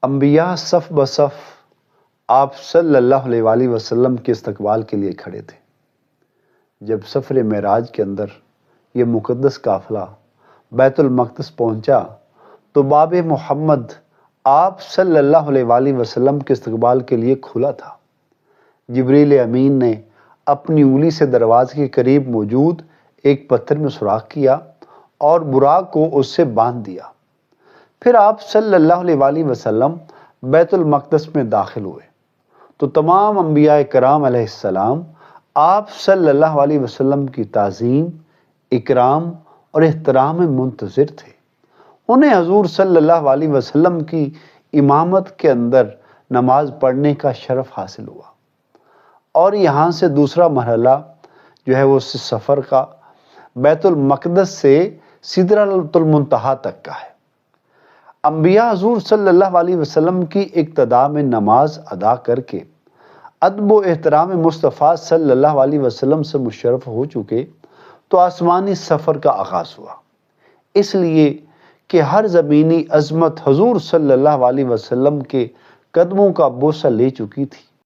انبیاء صف بصف آپ صلی اللہ علیہ وآلہ وسلم کے استقبال کے لیے کھڑے تھے۔ جب سفر معراج کے اندر یہ مقدس قافلہ بیت المقدس پہنچا تو باب محمد آپ صلی اللہ علیہ وآلہ وسلم کے استقبال کے لیے کھلا تھا۔ جبریل امین نے اپنی انگلی سے دروازے کے قریب موجود ایک پتھر میں سوراخ کیا اور براق کو اس سے باندھ دیا۔ پھر آپ صلی اللہ علیہ وآلہ وسلم بیت المقدس میں داخل ہوئے تو تمام انبیاء کرام علیہ السلام آپ صلی اللہ علیہ وسلم کی تعظیم، اکرام اور احترام میں منتظر تھے۔ انہیں حضور صلی اللہ علیہ وسلم کی امامت کے اندر نماز پڑھنے کا شرف حاصل ہوا، اور یہاں سے دوسرا مرحلہ جو ہے وہ سفر کا بیت المقدس سے سدرۃ المنتہا تک کا ہے۔ انبیاء حضور صلی اللہ علیہ وسلم کی اقتداء میں نماز ادا کر کے ادب و احترام مصطفیٰ صلی اللہ علیہ وسلم سے مشرف ہو چکے تو آسمانی سفر کا آغاز ہوا، اس لیے کہ ہر زمینی عظمت حضور صلی اللہ علیہ وسلم کے قدموں کا بوسہ لے چکی تھی۔